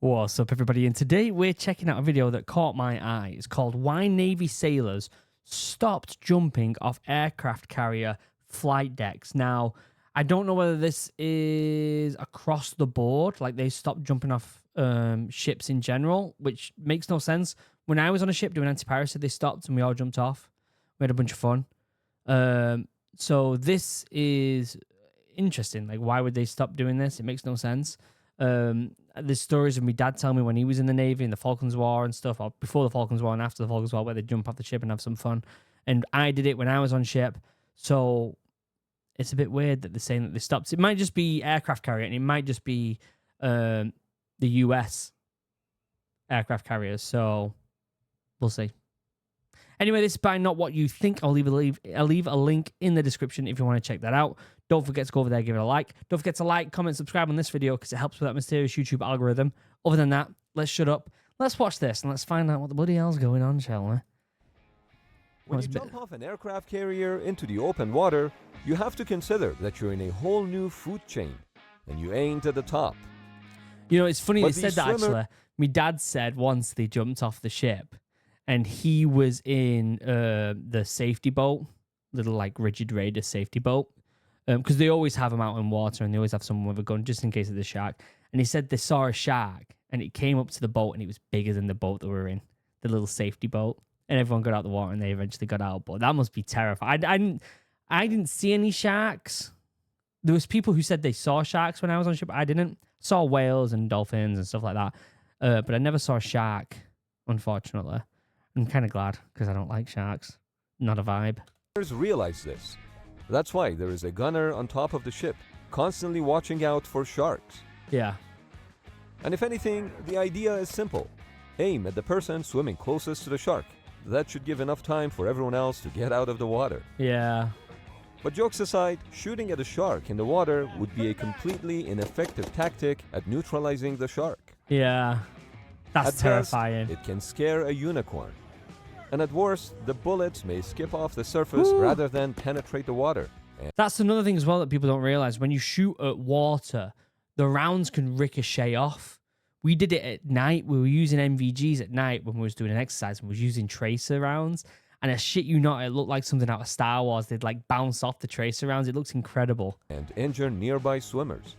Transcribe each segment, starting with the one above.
What's up, everybody? And today we're checking out a video that caught my eye. It's called Why Navy Sailors Stopped Jumping Off Aircraft Carrier Flight Decks. Now, I don't know whether this is across the board, like they stopped jumping off ships in general, which makes no sense. When I was on a ship doing anti-piracy, they stopped and we all jumped off. We had a bunch of fun. So this is interesting. Like, why would they stop doing this? It makes no sense. There's stories of my dad telling me when he was in the Navy in the Falklands War and stuff, or before the Falklands War and after the Falklands War, where they jump off the ship and have some fun. And I did it when I was on ship. So it's a bit weird that they're saying that they stopped. It might just be aircraft carrier, and it might just be the US aircraft carriers. So we'll see. Anyway, this is by Not What You Think. I'll leave a link in the description if you want to check that out. Don't forget to go over there, give it a like. Don't forget to like, comment, subscribe on this video because it helps with that mysterious YouTube algorithm. Other than that, let's shut up. Let's watch this and let's find out what the bloody hell's going on, shall we? When you jump off an aircraft carrier into the open water, you have to consider that you're in a whole new food chain, and you ain't at the top. You know, it's funny But they said that, actually. My dad said once they jumped off the ship, and he was in the safety boat, little, like, rigid raider safety boat, because they always have them out in water, and they always have someone with a gun, just in case of the shark. And he said they saw a shark, and it came up to the boat, and it was bigger than the boat that we were in, the little safety boat. And everyone got out the water, and they eventually got out. But that must be terrifying. I didn't see any sharks. There was people who said they saw sharks when I was on ship. I didn't. Saw whales and dolphins and stuff like that. But I never saw a shark, unfortunately. I'm kind of glad, because I don't like sharks. Not a vibe. Realize this. That's why there is a gunner on top of the ship, constantly watching out for sharks. Yeah. And if anything, the idea is simple. Aim at the person swimming closest to the shark. That should give enough time for everyone else to get out of the water. Yeah. But jokes aside, shooting at a shark in the water would be a completely ineffective tactic at neutralizing the shark. Yeah. That's At terrifying. best, it can scare a unicorn. And at worst, the bullets may skip off the surface rather than penetrate the water. That's another thing as well that people don't realize. When you shoot at water, the rounds can ricochet off. We did it at night. We were using NVGs at night when we was doing an exercise, and we was using tracer rounds. And I shit you not, it looked like something out of Star Wars. They'd like bounce off the tracer rounds. It looks incredible. And injure nearby swimmers.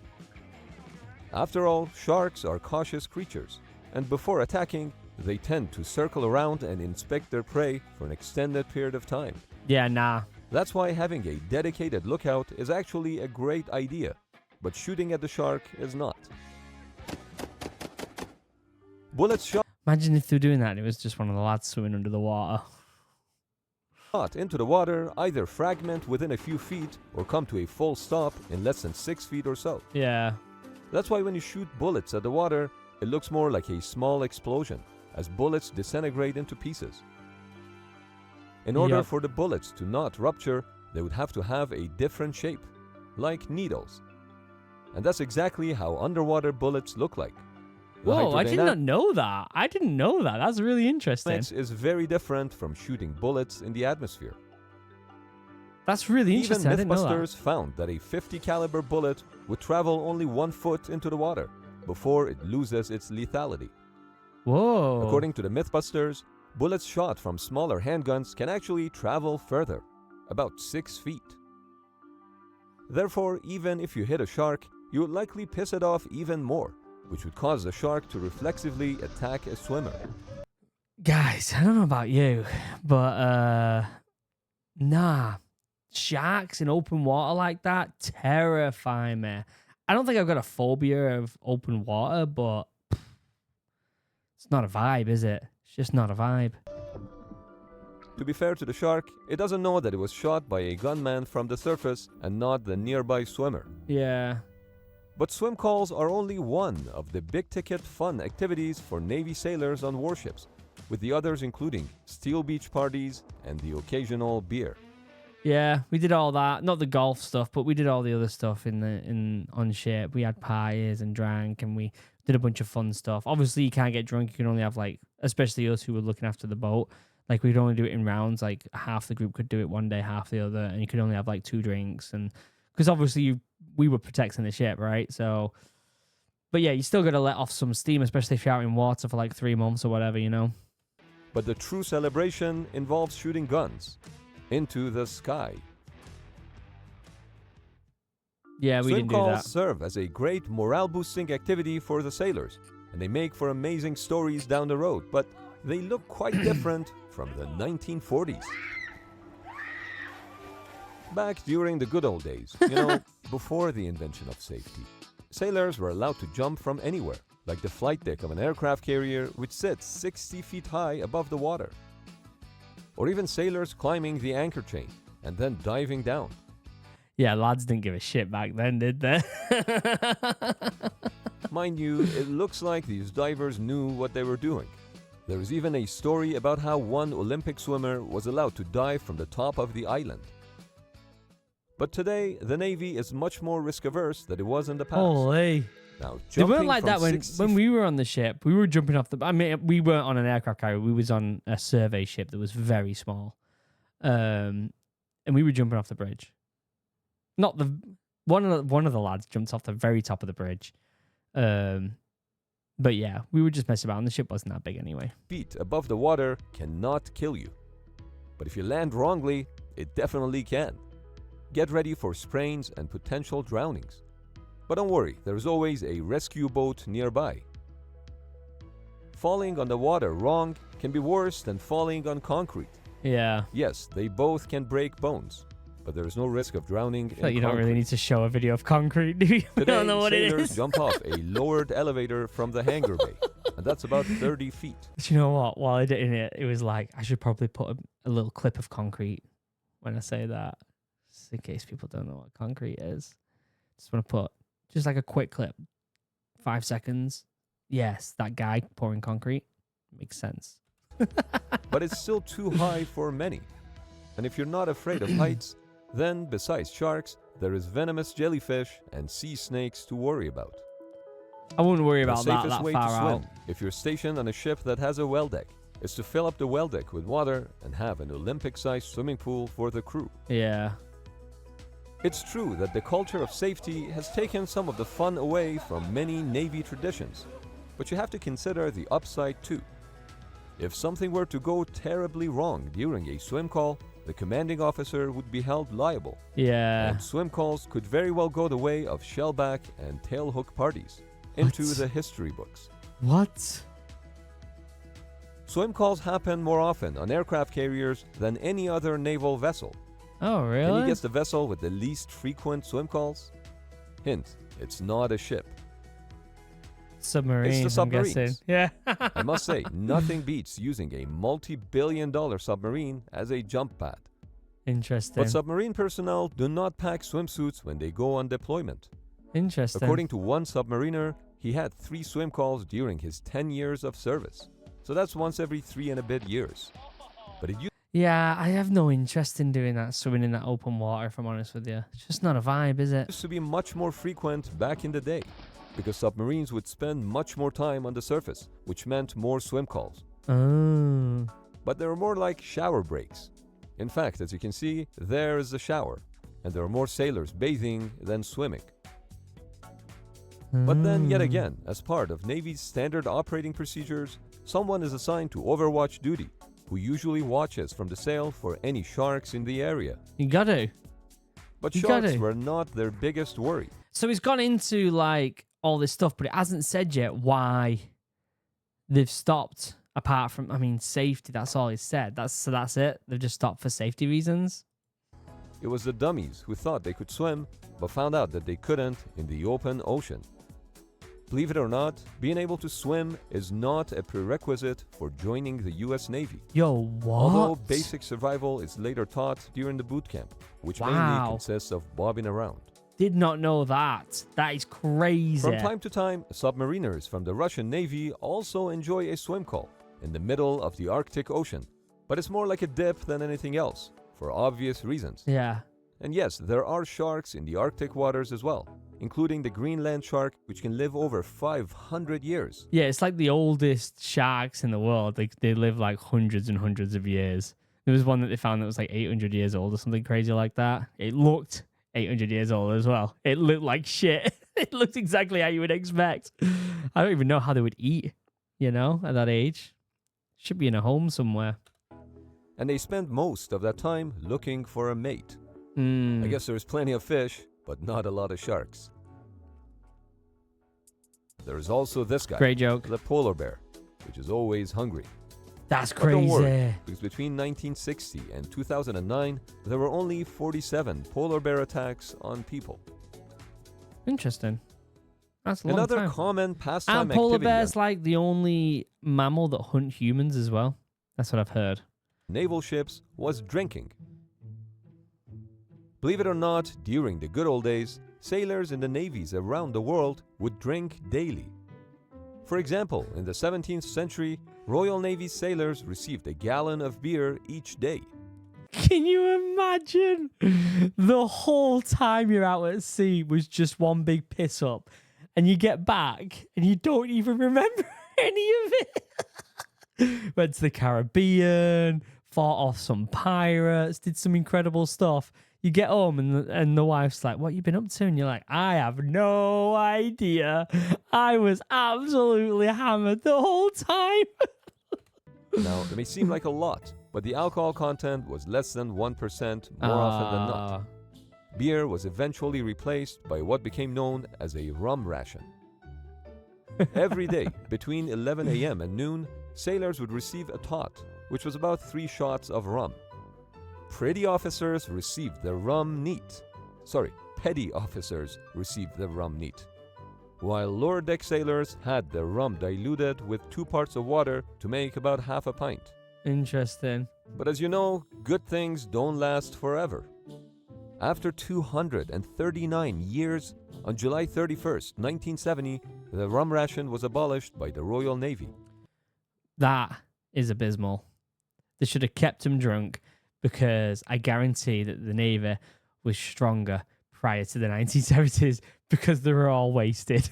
After all, sharks are cautious creatures, and before attacking, they tend to circle around and inspect their prey for an extended period of time. Yeah, nah. That's why having a dedicated lookout is actually a great idea, but shooting at the shark is not. Bullets shot Imagine if they were doing that and it was just one of the lads swimming under the water. into the water either fragment within a few feet or come to a full stop in less than 6 feet or so. Yeah. That's why when you shoot bullets at the water, it looks more like a small explosion, as bullets disintegrate into pieces. In order for the bullets to not rupture, they would have to have a different shape, like needles. And that's exactly how underwater bullets look like. Whoa, I did not know that. I didn't know that. That's really interesting. Is very different from shooting bullets in the atmosphere. That's really interesting. Even Mythbusters found that a .50 caliber bullet would travel only 1 foot into the water before it loses its lethality. Whoa. According to the Mythbusters, bullets shot from smaller handguns can actually travel further, about 6 feet. Therefore, even if you hit a shark, you would likely piss it off even more, which would cause the shark to reflexively attack a swimmer. Guys, I don't know about you, but nah. Sharks in open water like that terrify me. I don't think I've got a phobia of open water, but it's not a vibe, is it? It's just not a vibe. To be fair to the shark, it doesn't know that it was shot by a gunman from the surface and not the nearby swimmer. Yeah. But swim calls are only one of the big-ticket fun activities for Navy sailors on warships, with the others including steel beach parties and the occasional beer. Yeah, we did all that. Not the golf stuff, but we did all the other stuff on ship. We had pies and drank, and we did a bunch of fun stuff. Obviously, you can't get drunk. You can only have, like, especially us who were looking after the boat. Like, we'd only do it in rounds. Like, half the group could do it one day, half the other, and you could only have, like, 2 drinks. And because obviously we were protecting the ship, right? So, But yeah, you still got to let off some steam, especially if you're out in water for like 3 months or whatever, you know? But the true celebration involves shooting guns into the sky. Yeah, we Swim didn't do calls that. serve as a great morale-boosting activity for the sailors, and they make for amazing stories down the road, but they look quite different from the 1940s. Back during the good old days, you know, before the invention of safety, sailors were allowed to jump from anywhere, like the flight deck of an aircraft carrier which sits 60 feet high above the water. Or even sailors climbing the anchor chain and then diving down. Yeah, lads didn't give a shit back then, did they? Mind you, it looks like these divers knew what they were doing. There is even a story about how one Olympic swimmer was allowed to dive from the top of the island. But today, the Navy is much more risk-averse than it was in the past. Holy. Now, They weren't jumping like from that when 60 we were on the ship. We were jumping off the... I mean, we weren't on an aircraft carrier. We was on a survey ship that was very small. And we were jumping off the bridge. Not the... One of the lads jumped off the very top of the bridge. But yeah, we were just messing about. And the ship wasn't that big anyway. feet above the water cannot kill you. But if you land wrongly, it definitely can. Get ready for sprains and potential drownings. But don't worry, there's always a rescue boat nearby. Falling on the water wrong can be worse than falling on concrete. Yeah. Yes, they both can break bones, but there's no risk of drowning in You don't concrete. really need to show a video of concrete, do you? I Today, don't know what it sailors is. jump off a lowered elevator from the hangar bay, and that's about 30 feet. Do you know what? While I did it was like, I should probably put a little clip of concrete when I say that, just in case people don't know what concrete is. Just want to put just like a quick clip, 5 seconds. Yes, that guy pouring concrete makes sense. But it's still too high for many. And if you're not afraid of heights, then besides sharks, there is venomous jellyfish and sea snakes to worry about. I wouldn't worry The about that safest way far to out. swim, if you're stationed on a ship that has a well deck, is to fill up the well deck with water and have an Olympic-sized swimming pool for the crew. Yeah. It's true that the culture of safety has taken some of the fun away from many Navy traditions, but you have to consider the upside too. If something were to go terribly wrong during a swim call, the commanding officer would be held liable, Yeah. and swim calls could very well go the way of shellback and tailhook parties into What? the history books. What? Swim calls happen more often on aircraft carriers than any other naval vessel. Oh, Can really? you guess the vessel with the least frequent swim calls? Hint, it's not a ship. Submarine, It's the I'm guessing. submarines. Yeah. I must say, nothing beats using a multi-billion-dollar submarine as a jump pad. Interesting. But submarine personnel do not pack swimsuits when they go on deployment. Interesting. According to one submariner, he had 3 swim calls during his 10 years of service. So that's once every 3 and a bit years. But it Yeah, I have no interest in doing that, swimming in that open water, if I'm honest with you. It's just not a vibe, is it? used to be much more frequent back in the day, because submarines would spend much more time on the surface, which meant more swim calls. Oh. But they were more like shower breaks. In fact, as you can see, there is a shower, and there are more sailors bathing than swimming. But then, yet again, as part of Navy's standard operating procedures, someone is assigned to overwatch duty, who usually watches from the sail for any sharks in the area. You got to. But You sharks gotta. were not their biggest worry. So he's gone into like all this stuff, but it hasn't said yet why they've stopped. Apart from, I mean, safety. That's all he said. That's it. They've just stopped for safety reasons. It was the dummies who thought they could swim, but found out that they couldn't in the open ocean. Believe it or not, being able to swim is not a prerequisite for joining the US Navy. Yo, what? Although basic survival is later taught during the boot camp, which mainly Wow. consists of bobbing around. Did not know that. That is crazy. From time to time, submariners from the Russian Navy also enjoy a swim call in the middle of the Arctic Ocean, but it's more like a dip than anything else, for obvious reasons. Yeah. And yes, there are sharks in the Arctic waters as well, including the Greenland shark, which can live over 500 years. Yeah, it's like the oldest sharks in the world. They live like hundreds and hundreds of years. There was one that they found that was like 800 years old or something crazy like that. It looked 800 years old as well. It looked like shit. It looks exactly how you would expect. I don't even know how they would eat, at that age. Should be in a home somewhere. And they spend most of that time looking for a mate. Mm. I guess there's plenty of fish, but not a lot of sharks. There's also this guy. Great joke. The polar bear, which is always hungry. That's But don't worry, crazy. because between 1960 and 2009, there were only 47 polar bear attacks on people. Interesting. That's a long Another time. common pastime And polar activity bears like the only mammal that hunt humans as well. That's what I've heard. on naval ships was drinking. Believe it or not, during the good old days, sailors in the navies around the world would drink daily. For example, in the 17th century, Royal Navy sailors received a gallon of beer each day. Can you imagine? The whole time you're out at sea was just one big piss up. And you get back and you don't even remember any of it. Went to the Caribbean, fought off some pirates, did some incredible stuff. You get home and the wife's like, what you been up to? And you're like, I have no idea. I was absolutely hammered the whole time. Now, it may seem like a lot, but the alcohol content was less than 1% more often than not. Beer was eventually replaced by what became known as a rum ration. Every day, between 11 a.m. and noon, sailors would receive a tot, which was about 3 shots of rum. Petty officers received the rum neat. Petty officers received the rum neat. While lower deck sailors had the rum diluted with 2 parts of water to make about half a pint. Interesting. But as you know, good things don't last forever. After 239 years, on July 31st, 1970, the rum ration was abolished by the Royal Navy. That is abysmal. They should have kept him drunk because I guarantee that the Navy was stronger prior to the 1970s because they were all wasted.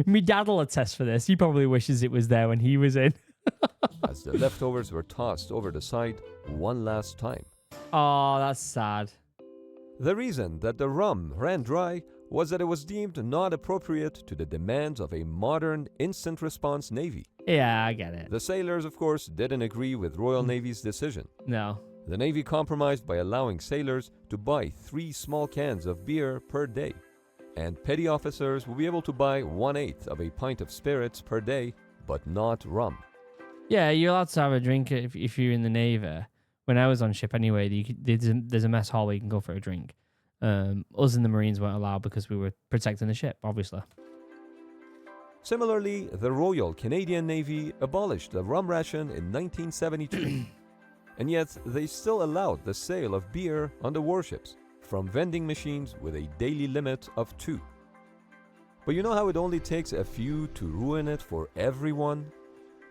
Me dad will attest for this. He probably wishes it was there when he was in. As the leftovers were tossed over the side one last time. Oh, that's sad. The reason that the rum ran dry was that it was deemed not appropriate to the demands of a modern instant response navy. Yeah, I get it. The sailors, of course, didn't agree with Royal Navy's decision. No. The Navy compromised by allowing sailors to buy 3 small cans of beer per day, and petty officers will be able to buy 1/8 of a pint of spirits per day, but not rum. Yeah, you're allowed to have a drink if you're in the Navy. When I was on ship anyway, there's a mess hall where you can go for a drink. Us in the Marines weren't allowed because we were protecting the ship, obviously. Similarly, the Royal Canadian Navy abolished the rum ration in 1972, and yet they still allowed the sale of beer on the warships from vending machines with a daily limit of 2. But you know how it only takes a few to ruin it for everyone?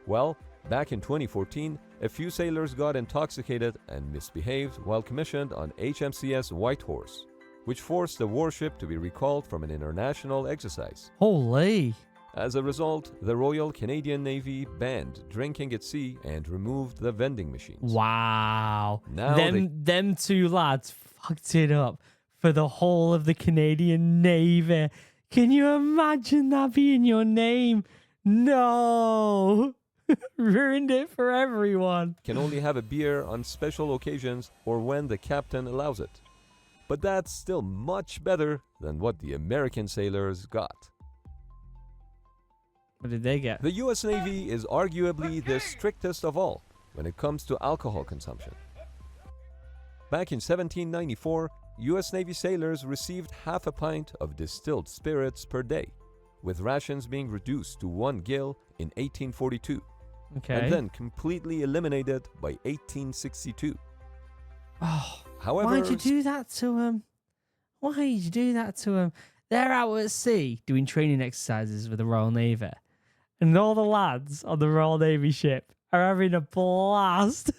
Well, back in 2014, a few sailors got intoxicated and misbehaved while commissioned on HMCS Whitehorse, which forced the warship to be recalled from an international exercise. Holy. As a result, the Royal Canadian Navy banned drinking at sea and removed the vending machines. Wow. Now them 2 lads fucked it up for the whole of the Canadian Navy. Can you imagine that being your name? No. Ruined it for everyone. Can only have a beer on special occasions or when the captain allows it. But that's still much better than what the American sailors got. What did they get? The US Navy is arguably the strictest of all when it comes to alcohol consumption. Back in 1794, US Navy sailors received half a pint of distilled spirits per day, with rations being reduced to 1 gill in 1842. Okay. And then completely eliminated by 1862. Oh, However, why'd you do that to them? Why did you do that to them? They're out at sea doing training exercises with the Royal Navy. And all the lads on the Royal Navy ship are having a blast.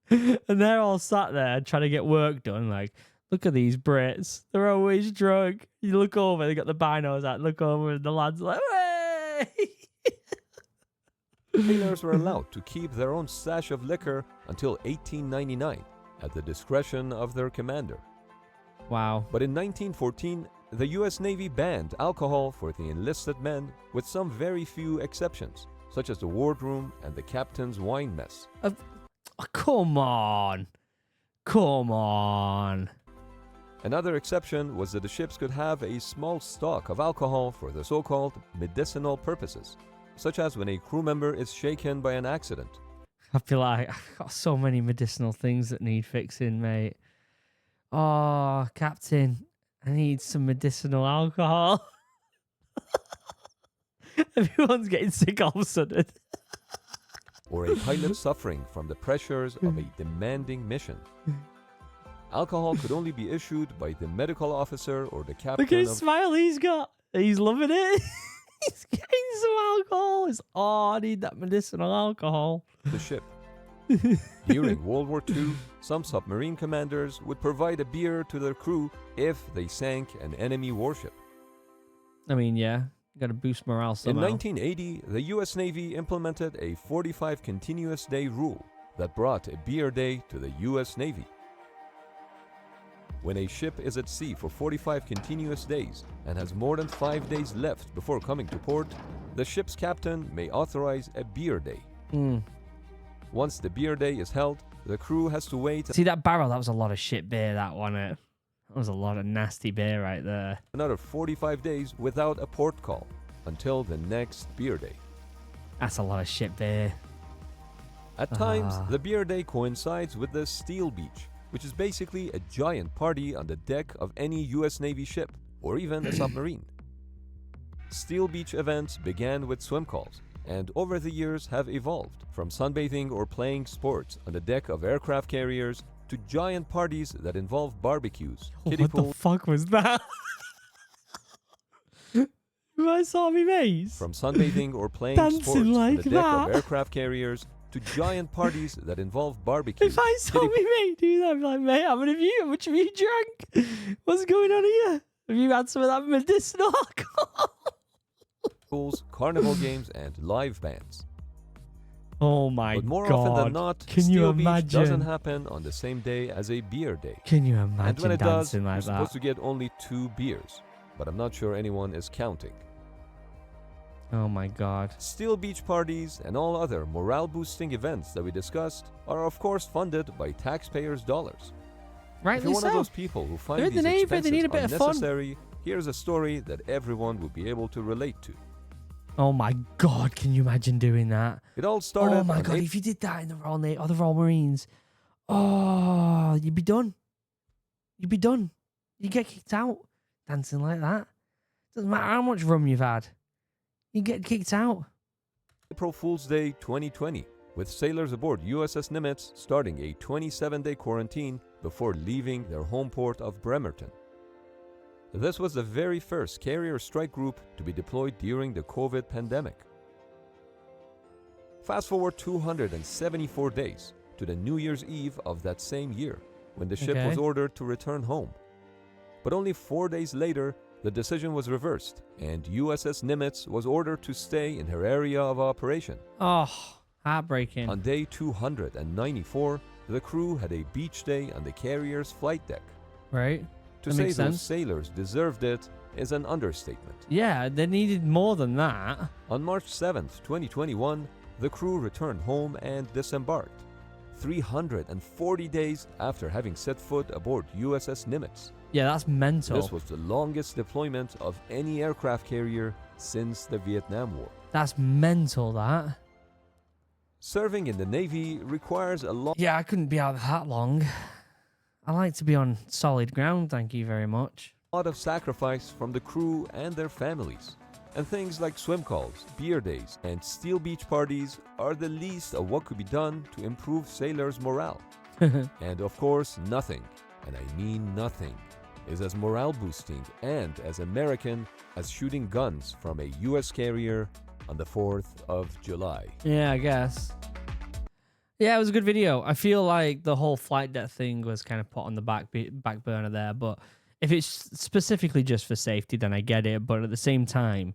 And they're all sat there trying to get work done. Like, look at these Brits. They're always drunk. You look over, they got the binos out. Look over, and the lads are like, hey! sailors were allowed to keep their own stash of liquor until 1899 at the discretion of their commander. Wow. But in 1914, the US Navy banned alcohol for the enlisted men with some very few exceptions, such as the wardroom and the captain's wine mess. Oh, come on. Come on. Another exception was that the ships could have a small stock of alcohol for the so-called medicinal purposes, such as when a crew member is shaken by an accident. I feel like I've got so many medicinal things that need fixing, mate. Oh, Captain, I need some medicinal alcohol. Everyone's getting sick all of a sudden. Or a pilot suffering from the pressures of a demanding mission. Alcohol could only be issued by the medical officer or the captain. Look at his smile he's got. He's loving it. He's getting some alcohol. Oh, I need that medicinal alcohol. The ship. During World War II, some submarine commanders would provide a beer to their crew if they sank an enemy warship. I mean, yeah, you got to boost morale somehow. In 1980, the US Navy implemented a 45 continuous day rule that brought a beer day to the US Navy. When a ship is at sea for 45 continuous days and has more than 5 days left before coming to port, the ship's captain may authorize a beer day. Once the beer day is held, the crew has to wait. See that barrel? That was a lot of shit beer, that one. That was a lot of nasty beer right there. Another 45 days without a port call until the next beer day. That's a lot of shit beer. At times, the beer day coincides with the Steel Beach, which is basically a giant party on the deck of any US Navy ship, or even a submarine. Steel Beach events began with swim calls, and over the years have evolved from sunbathing or playing sports on the deck of aircraft carriers to giant parties that involve barbecues, kiddie pools. What the fuck was that? You guys saw me, mate? From sunbathing or playing Dancing sports like on the deck that. of aircraft carriers to giant parties that involve barbecues. If I saw me mate do that, I'd be like, mate, how much have you drank? What's going on here? Have you had some of that medicinal alcohol? Carnival games, and live bands. Oh my god. But more often than not, Can Steel you Beach imagine? doesn't happen on the same day as a beer day. Can you And when imagine it does, dancing you're like supposed that? to get only 2 beers, but I'm not sure anyone is counting. Oh my god. Steel Beach parties and all other morale-boosting events that we discussed are of course funded by taxpayers' dollars. If Rightly you're one so. of those people who find They're in the these Navy, expenses they need a bit of fun. unnecessary, here's a story that everyone will be able to relate to. Oh my god, can you imagine doing that? It all started Oh my on god, April if you did that in the Royal Navy or the Royal Marines, oh, you'd be done. You'd be done. You get kicked out dancing like that. Doesn't matter how much rum you've had. You get kicked out. April Fool's Day 2020, with sailors aboard USS Nimitz starting a 27-day quarantine before leaving their home port of Bremerton. This was the very first carrier strike group to be deployed during the COVID pandemic. Fast forward 274 days to the New Year's Eve of that same year, when the ship was Okay. ordered to return home. But only 4 days later, the decision was reversed, and USS Nimitz was ordered to stay in her area of operation. Oh, heartbreaking. On day 294, the crew had a beach day on the carrier's flight deck. Right? To That say makes those sense. sailors deserved it is an understatement. Yeah, they needed more than that. On March 7th, 2021, the crew returned home and disembarked, 340 days after having set foot aboard USS Nimitz. Yeah, that's mental. This was the longest deployment of any aircraft carrier since the Vietnam War. That's mental, that. Serving in the Navy requires a lot Yeah, I couldn't be out that long. I like to be on solid ground, thank you very much. of sacrifice from the crew and their families. And things like swim calls, beer days, and Steel Beach parties are the least of what could be done to improve sailors' morale. And of course, nothing, and I mean nothing, is as morale boosting and as American as shooting guns from a US carrier on the 4th of July. Yeah, I guess. Yeah, it was a good video. I feel like the whole flight deck thing was kind of put on the back burner there, but if it's specifically just for safety, then I get it. But at the same time,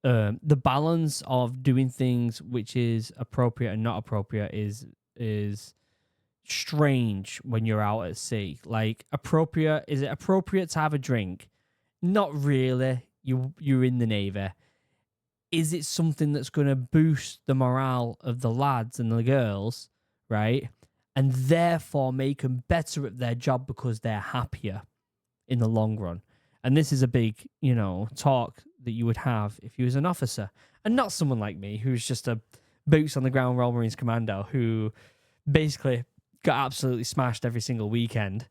the balance of doing things which is appropriate and not appropriate is strange when you're out at sea. Like, appropriate, is it appropriate to have a drink? Not really. You're in the Navy. Is it something that's going to boost the morale of the lads and the girls, right? And therefore make them better at their job because they're happier in the long run. And this is a big, talk that you would have if you was an officer. And not someone like me, who's just a boots on the ground Royal Marines commando who basically got absolutely smashed every single weekend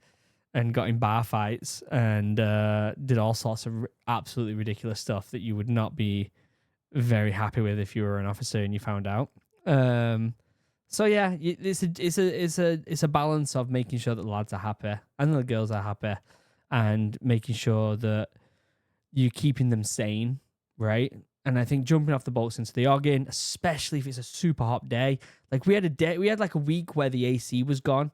and got in bar fights and did all sorts of absolutely ridiculous stuff that you would not be very happy with if you were an officer and you found out. So yeah, it's a balance of making sure that the lads are happy and the girls are happy, and making sure that you're keeping them sane, right? And I think jumping off the boats into the Oggin, especially if it's a super hot day, like we had like a week where the AC was gone,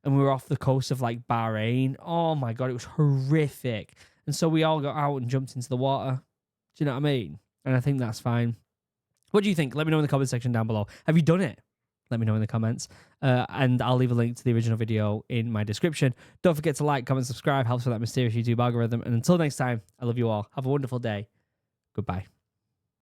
and we were off the coast of like Bahrain. Oh my god, it was horrific. And so we all got out and jumped into the water. Do you know what I mean? And I think that's fine. What do you think? Let me know in the comment section down below. Have you done it? Let me know in the comments. And I'll leave a link to the original video in my description. Don't forget to like, comment, subscribe. Helps with that mysterious YouTube algorithm. And until next time, I love you all. Have a wonderful day. Goodbye.